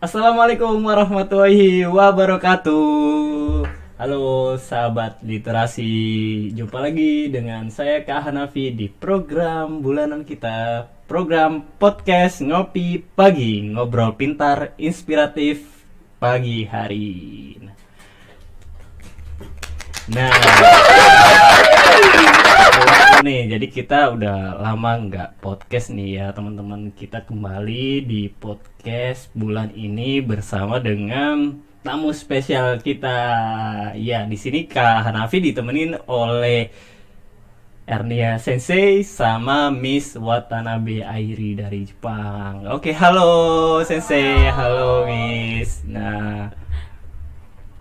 Assalamualaikum warahmatullahi wabarakatuh. Halo sahabat literasi, jumpa lagi dengan saya Kak Hanafi di program bulanan kita, program podcast Ngopi Pagi, ngobrol pintar, inspiratif pagi hari. Nah, nih, jadi kita udah lama nggak podcast nih ya teman-teman. Kita kembali di podcast bulan ini bersama dengan tamu spesial kita. Ya, di sini Kak Hanafi ditemenin oleh Ernia Sensei sama Miss Watanabe Airi dari Jepang. Oke, halo Sensei, halo Miss. Nah,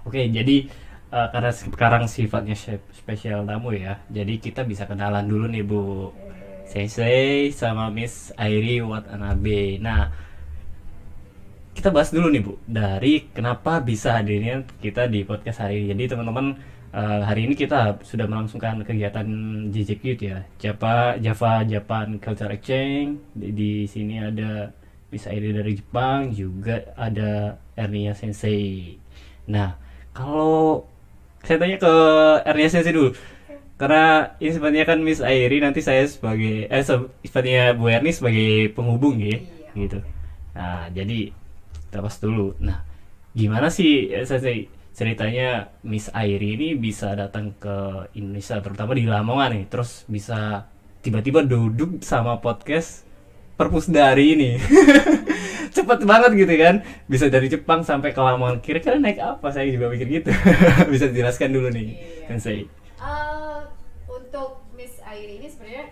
oke, jadi karena sekarang sifatnya spesial tamu ya, jadi kita bisa kenalan dulu nih Bu Sensei sama Miss Airi Watanabe. Nah, kita bahas dulu nih Bu, dari kenapa bisa hadirnya kita di podcast hari ini. Jadi teman-teman, hari ini kita sudah melangsungkan kegiatan JJQ ya, Java Japan Culture Exchange. Di sini ada Miss Airi dari Jepang, juga ada Ernia Sensei. Nah, kalau saya tanya ke Ernia Sensei dulu, karena ini sepertinya kan Miss Airi, nanti saya sebagai sepertinya Bu Erni sebagai penghubung ya, Iya, gitu. oke. Nah, jadi kita bahas dulu. Nah, gimana sih Sensei ceritanya Miss Airi ini bisa datang ke Indonesia, terutama di Lamongan nih, terus bisa tiba-tiba duduk sama podcast Perpusdari ini. Cepet banget gitu kan, bisa dari Jepang sampai ke Lamongan, kira-kira naik apa, saya juga mikir gitu. Bisa dijelaskan dulu nih Iya. Sensei. Eh, untuk Miss Airi ini sebenarnya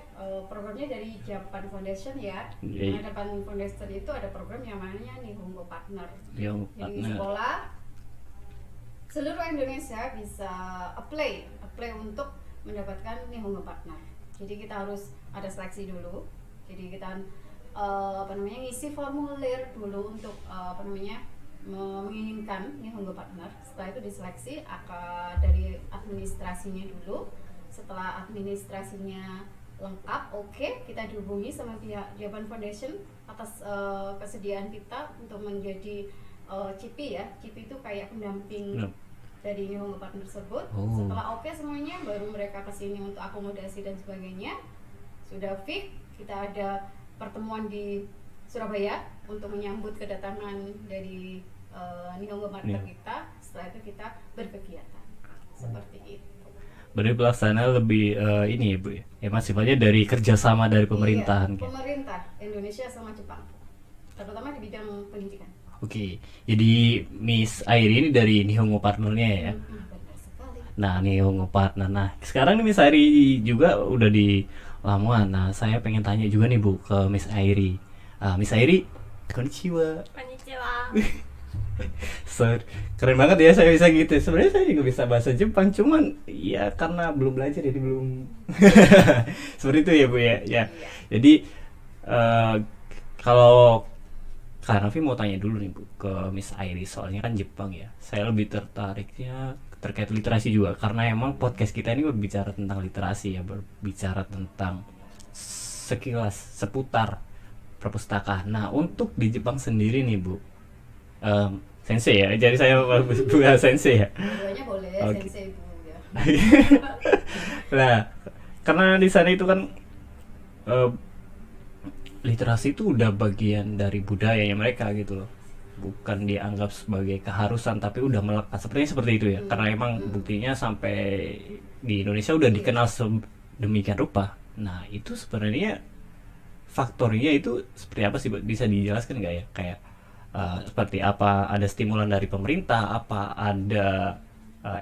programnya dari Japan Foundation ya. Iya. Nah, Japan Foundation itu ada program yang namanya Nihongo Partner. Yang Jadi partner. sekolah seluruh Indonesia bisa apply untuk mendapatkan Nihongo Partner. Jadi kita harus ada seleksi dulu. Jadi kita ngisi formulir dulu untuk menginginkan Nihongo Partner. Setelah itu diseleksi dari administrasinya dulu. Setelah administrasinya lengkap, oke, kita dihubungi sama pihak Japan Foundation atas kesediaan kita untuk menjadi CP ya. CP itu kayak pendamping dari Nihongo Partner tersebut. Oh. Setelah oke semuanya, baru mereka kesini untuk akomodasi dan sebagainya. Sudah fix, kita ada pertemuan di Surabaya untuk menyambut kedatangan dari Nihongo Partner kita. Setelah itu kita berkegiatan seperti itu. Berarti pelaksana lebih ini ya Bu ya, sifatnya dari kerjasama dari pemerintahan. Iya, pemerintah Indonesia sama Jepang, terutama di bidang pendidikan. Oke, jadi Miss Airi ini dari Nihongo Partnernya ya. Benar sekali. Nah, Nihongo Partner. Nah, sekarang nih Miss Airi juga udah di Lamongan. Nah, saya pengen tanya juga nih Bu ke Miss Airi. Miss Airi, konnichiwa. Konnichiwa. Keren banget ya saya bisa gitu. Sebenarnya saya juga bisa bahasa Jepang, cuman ya karena belum belajar jadi belum. Seperti itu ya Bu ya. Ya. Jadi kalau Kak Raffi mau tanya dulu nih Bu ke Miss Airi, soalnya kan Jepang ya. Saya lebih tertariknya terkait literasi juga, karena emang podcast kita ini berbicara tentang literasi ya, berbicara tentang sekilas seputar perpustakaan. Nah, untuk di Jepang sendiri nih Bu, Sensei ya, jadi saya bukan Sensei ya. Keduanya boleh, Oke. sensei bu ya. Nah, karena di sana itu kan eh, literasi itu udah bagian dari budayanya mereka gitu loh, bukan dianggap sebagai keharusan tapi udah melekat, sepertinya seperti itu ya. Karena emang buktinya sampai di Indonesia udah dikenal sedemikian rupa. Nah, itu sebenarnya faktornya itu seperti apa sih Bu? Bisa dijelaskan nggak ya, kayak seperti apa, ada stimulan dari pemerintah, apa ada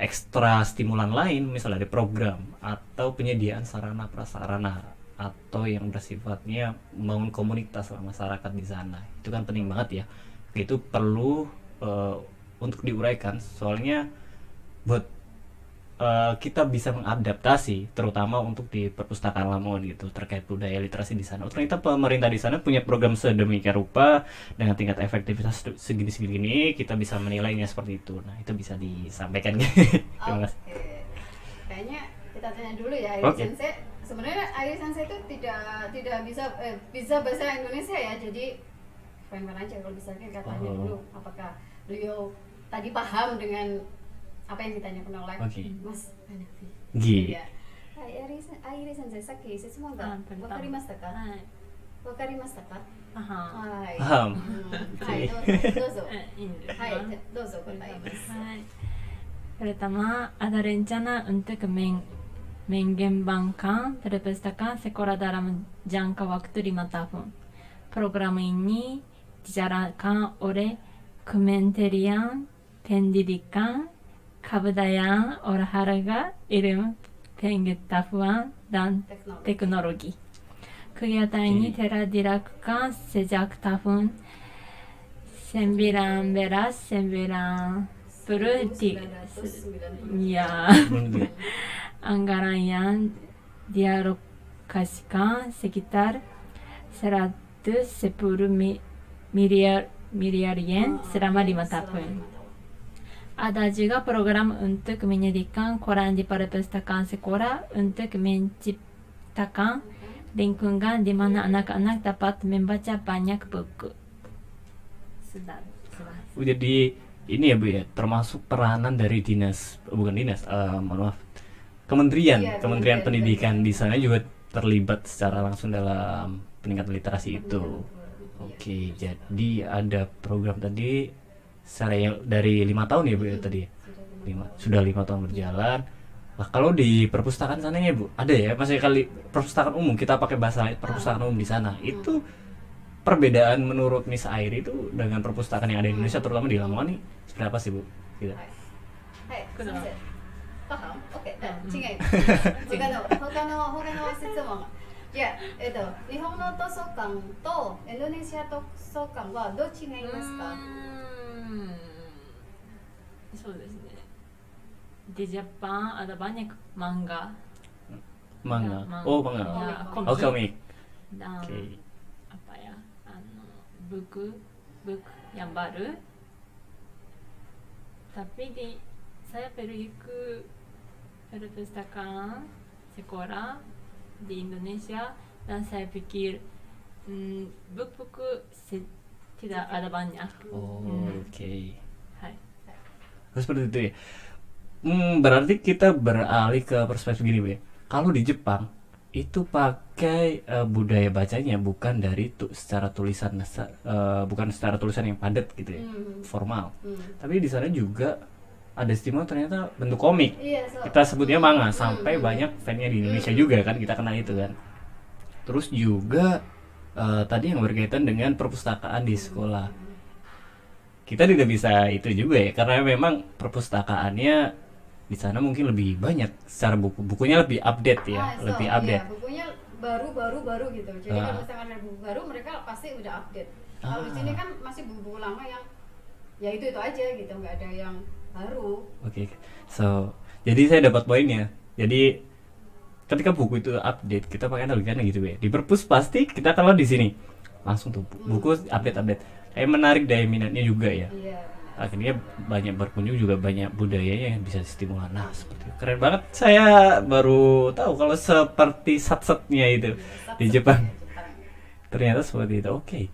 ekstra stimulan lain, misalnya dari program atau penyediaan sarana prasarana, atau yang bersifatnya membangun komunitas masyarakat di sana. Itu kan penting banget ya, itu perlu untuk diuraikan, soalnya buat kita bisa mengadaptasi, terutama untuk di perpustakaan Lamongan gitu, terkait budaya literasi di sana. Ternyata pemerintah di sana punya program sedemikian rupa dengan tingkat efektivitas segini-segini, kita bisa menilainya seperti itu. Nah, itu bisa disampaikan. Terima kasih. Oke. Kayaknya kita tanya dulu ya Airi Oke. Sensei. Sebenarnya Airi Sensei itu tidak bisa bahasa Indonesia ya. Jadi fine-fine aja. Kalau misalnya kita tanya Oh. dulu apakah beliau tadi paham dengan apa yang ditanyakan oleh Oke. Mas Hanafi. Gi. Ya. Airi sensei, saki setsuman ga pertama. wakarimashita ka? Hai. Wakarimashita ka? Aha. Hai. Paham. Hai, Oke. どうぞ。 いいんですか？はい、どうぞ答えます。 Hai. Pertama, ada rencana untuk mengembangkan perpustakaan sekolah dalam jangka waktu 5 tahun. Program ini dijalankan oleh Kementerian Pendidikan, Kebudayaan, Olahraga, Ilmu Pengetahuan, dan Teknologi. Kegiatan ini telah dilakukan sejak tahun 1993. Ya, anggaran yang dialokasikan sekitar 110 miliar yen selama 5 tahun. Ada juga program untuk menyediakan koran di perpustakaan sekolah untuk menciptakan lingkungan di mana anak-anak dapat membaca banyak buku. Sudah. Jadi ini ya Bu ya, termasuk peranan dari mohon maaf, Kementerian Iya, Kementerian Kementerian Pendidikan di sana juga terlibat secara langsung dalam peningkatan literasi itu. Oke, jadi ada program tadi dari 5 tahun ya Bu ya tadi. Sudah 5 tahun berjalan. Nah, kalau di perpustakaan sana ya Bu, ada ya, maksudnya kali perpustakaan umum kita pakai bahasa perpustakaan umum di sana. Itu perbedaan menurut Miss Airi itu dengan perpustakaan yang ada di Indonesia terutama di Lamongan nih seperti apa sih Bu? Gitu. はい、先生。パハン？ OK、違います。他の質問。いや、日本の図書館とインドネシア図書館はどう違いますか？そうですね。Di Jepang ada banyak manga. Manga. Ya, Oh, manga. Ya, Oh, komik. Dan Oke. apa ya? Buku yang baru. Tapi saya pergi ke perpustakaan sekolah di Indonesia dan saya pikir buku-buku tidak ada banyak. Oh, oke. Hai. Oh, seperti itu ya. Berarti kita beralih ke perspektif gini Bu ya. Kalau di Jepang itu pakai budaya bacanya bukan dari secara tulisan, bukan secara tulisan yang padat gitu ya, formal. Tapi di sana juga ada istimewa ternyata bentuk komik. Iya, Kita sebutnya manga, sampai banyak fannya di Indonesia juga kan, kita kenal itu kan. Terus juga tadi yang berkaitan dengan perpustakaan di sekolah. Kita tidak bisa itu juga ya, karena memang perpustakaannya di sana mungkin lebih banyak secara bukunya lebih update ya, lebih update. Iya, bukunya baru gitu. Jadi kalau misalkan ada buku baru, mereka pasti udah update. Kalau di sini kan masih buku-buku lama yang ya itu aja gitu, nggak ada yang baru. Oke. So, jadi saya dapat poinnya. Jadi ketika buku itu update, kita pakai analoginya gitu ya. Di perpus pasti kita kalau di sini langsung tuh buku update. Kayak menarik daya minatnya juga ya. Iya. Akhirnya banyak berkunjung, juga banyak budayanya yang bisa distimulan. Nah, seperti itu. Keren banget. Saya baru tahu kalau seperti satsetnya itu di Jepang. Ternyata seperti itu. Oke.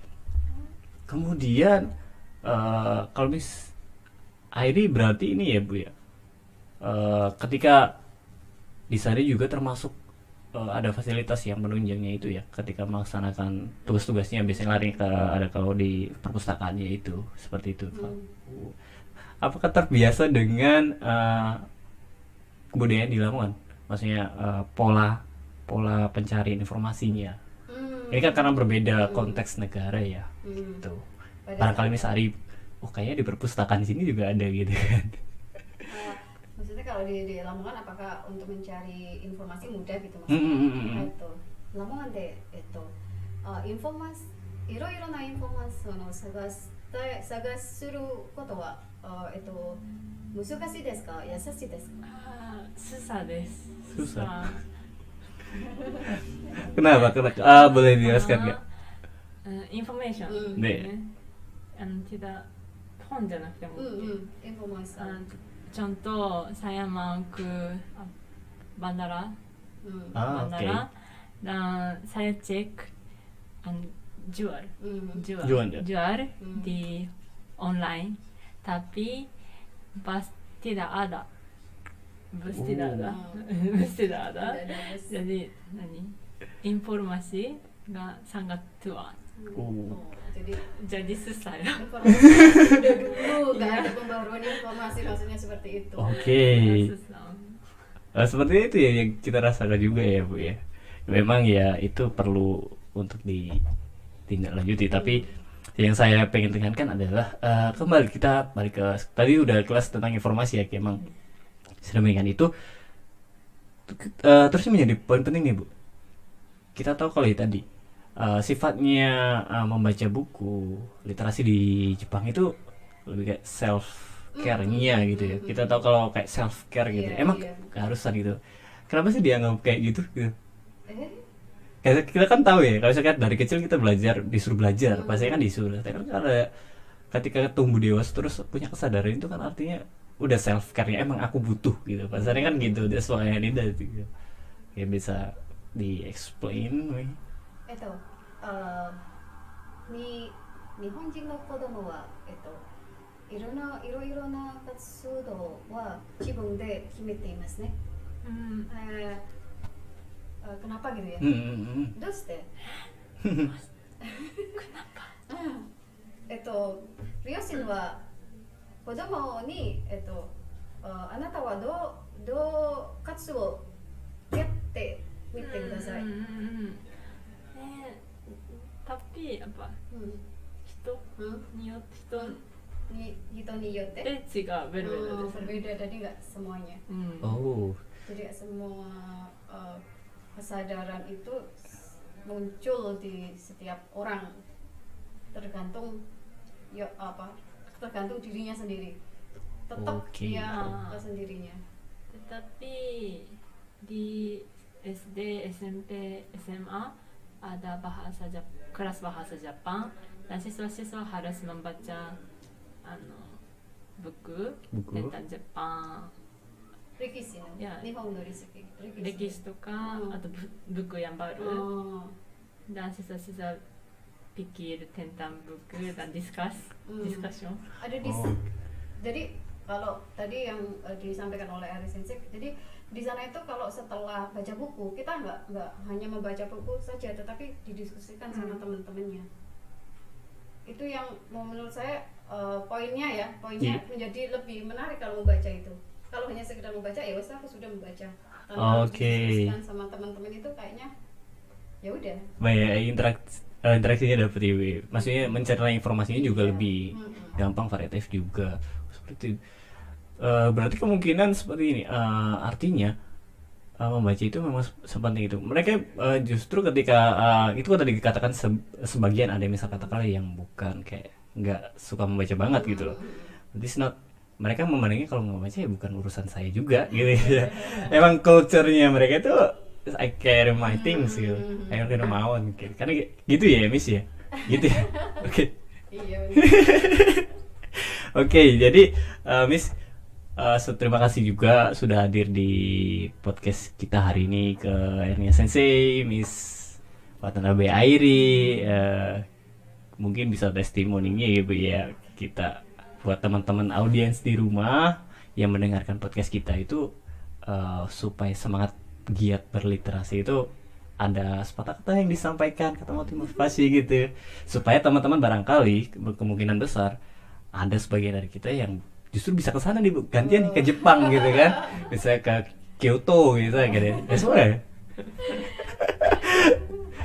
Kemudian kalau Miss Airi berarti ini ya Bu ya. Ketika di sana juga termasuk ada fasilitas yang menunjangnya itu ya, ketika melaksanakan tugas-tugasnya biasanya lari ke ada kalau di perpustakaannya itu seperti itu. Apakah terbiasa dengan kebudayaan di Lamongan? Maksudnya pola pencarian informasinya. Ini kan karena berbeda konteks negara ya. Gitu. Barangkali Miss Ari, kayaknya di perpustakaan sini juga ada gitu kan. Maksudnya kalau di Lamongan apakah untuk mencari informasi mudah gitu maksudnya? Lamongan de informasi, いろいろなインフォーマションを探することは難しいですか？優しいですか？Susah des. Susah. Kenapa? Boleh dijelaskan nggak? Information. Tidak phone じゃなくても。informasi. Contoh saya mau ke bandara, Oke. dan saya cek jual Jual, ya? jual di online, tapi tidak ada bus tidak ada bus tidak ada, Tidak ada bus. jadi informasi nggak sangat tua, Oh, jadi susah ya. informasi udah dulu nggak ada pembaruan informasi, maksudnya seperti itu. Oke. Susah. Seperti itu ya yang kita rasakan juga ya Bu ya. Memang ya itu perlu untuk ditindaklanjuti. Tapi yang saya pengen tekankan adalah kembali kita balik ke tadi udah kelas tentang informasi ya. Emang sedemikian itu terus menjadi poin penting nih Bu. Kita tahu kalau tadi sifatnya membaca buku literasi di Jepang itu lebih kayak self care-nya gitu ya. Kita tahu kalau kayak self care gitu. Iya, Emang iya. keharusan gitu. Kenapa sih dianggap kayak gitu? Gitu. Eh, Kayak kita kan tahu ya, kalau misalkan dari kecil kita disuruh belajar, pasti kan disuruh. Tapi kan karena ketika tumbuh dewasa terus punya kesadaran itu kan artinya udah self care-nya emang aku butuh gitu. Pasarnya kan gitu, that's why I need that gitu. Kayak bisa di-explain. 日本人の子供は、いろいろな活動は自分で決めていますね。Kenapa gitu ya?どうして？両親は子供にあなたはどう活動やってみてください。tapi apa人によって違うberbeda berbeda, jadi nggak semuanya. Oh. Jadi semua kesadaran itu muncul di setiap orang, tergantung tergantung dirinya sendiri, tetap dia sendirinya. Tetapi di SD, SMP, SMA ada kelas bahasa Jepang dan siswa-siswa harus membaca buku tentang Jepang, Rekisi, ya, Nihon no rekisiとかatau buku yang baru, dan siswa-siswa pikir tentang buku dan discussion. Ada jadi kalau tadi yang disampaikan oleh Ari Sensei, jadi di sana itu kalau setelah baca buku kita nggak hanya membaca buku saja, tetapi didiskusikan sama teman-temannya. Itu yang menurut saya poinnya menjadi lebih menarik kalau membaca itu. Kalau hanya sekedar membaca ya wes aku sudah membaca, tanpa didiskusikan sama teman-teman itu kayaknya ya udah. Banyak interaksinya dapat ya, maksudnya mencerna informasinya juga lebih gampang, variatif juga seperti itu. Berarti kemungkinan seperti ini, artinya membaca itu memang sepenting itu. Mereka justru ketika itu kan tadi dikatakan sebagian ada misal katakanlah yang bukan kayak nggak suka membaca banget gitu loh. Berarti mereka memandangnya kalau nggak baca ya bukan urusan saya juga gitu ya. Emang culture-nya mereka itu I carry my things gitu. I carry my own gitu. Karena gitu ya Miss ya. Gitu ya. Oke. Iya. Oke, jadi Miss terima kasih juga sudah hadir di podcast kita hari ini ke Ernia Sensei, Miss Watanabe Airi. Mungkin bisa testimoninya gitu ya kita buat teman-teman audiens di rumah yang mendengarkan podcast kita itu supaya semangat giat berliterasi itu ada sepatah kata yang disampaikan, kata motivasi gitu, supaya teman-teman barangkali kemungkinan besar ada sebagian dari kita yang justru bisa ke sana nih Bu, gantian nih ke Jepang gitu kan, bisa ke Kyoto gitu kan, ya semua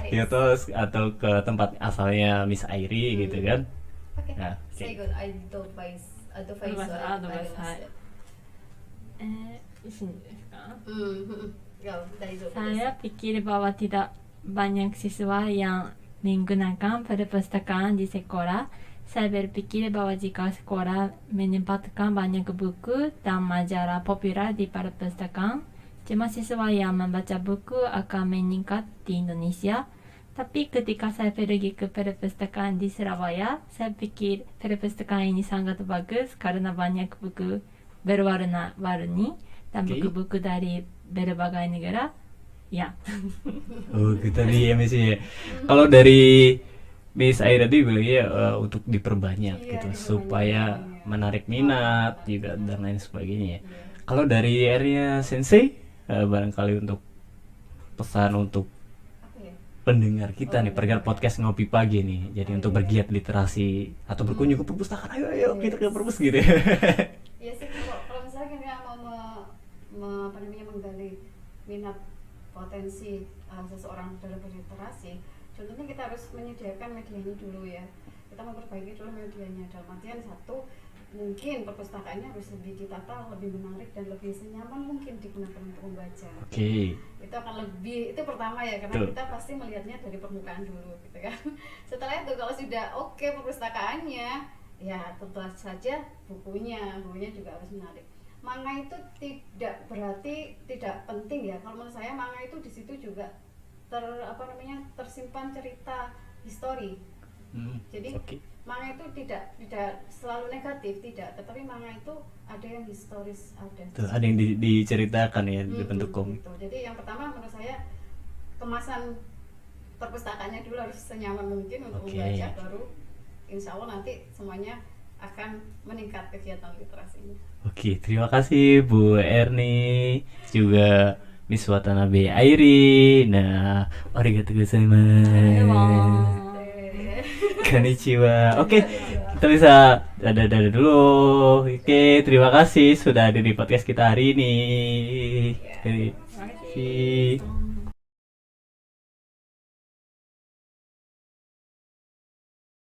Kyoto atau ke tempat asalnya Miss Airi gitu kan. Oke. Nah, Saya ikut advice Saya pikir bahwa tidak banyak siswa yang menggunakan perpustakaan di sekolah. Saya berpikir bahwa jika sekolah menyempatkan banyak buku dan majalah populer di perpustakaan, jumlah siswa yang membaca buku akan meningkat di Indonesia. Tapi ketika saya pergi ke perpustakaan di Surabaya, saya pikir perpustakaan ini sangat bagus karena banyak buku berwarna-warni dan buku-buku dari berbagai negara. Ya. Oh, kita di MSC ya. Kalau dari Miss Aira tadi bilangnya untuk diperbanyak Iya, gitu diperbanyak, supaya iya. menarik minat juga dan lain sebagainya ya. Iya. Kalau dari area Sensei barangkali untuk pesan untuk Apa ya? pendengar kita nih, pendengar podcast ngopi pagi nih. Jadi untuk bergiat literasi atau berkunjung ke perpustakaan, ayo kita ke perpus gitu ya. Iya sih, kalau misalnya kita mau apa namanya, menggali minat potensi seseorang dalam berliterasi, contohnya kita harus menyediakan medianya dulu ya. Kita memperbaiki dulu medianya, dalam artian satu, mungkin perpustakaannya harus lebih ditata, lebih menarik dan lebih senyaman mungkin digunakan untuk membaca. Oke. Itu akan lebih, itu pertama ya, karena Betul. kita pasti melihatnya dari permukaan dulu gitu kan. Setelah itu kalau sudah oke perpustakaannya, ya tentu saja bukunya juga harus menarik. Manga itu tidak berarti tidak penting ya. Kalau menurut saya manga itu di situ juga tersimpan cerita histori. Jadi Oke. manga itu tidak selalu negatif, tidak, tetapi manga itu ada yang historis, Tuh, ada yang diceritakan ya di bentuk komik. gitu. Jadi yang pertama menurut saya kemasan perpustakaannya dulu harus senyaman mungkin untuk Oke. membaca, baru insya Allah nanti semuanya akan meningkat kegiatan literasinya. Oke, terima kasih Bu Erni, juga Miss Watanabe Airi. Nah, arigatou gozaimasu. Konnichiwa. Oke, kita bisa dadah dulu. Oke, terima kasih sudah ada di podcast kita hari ini. Terima kasih.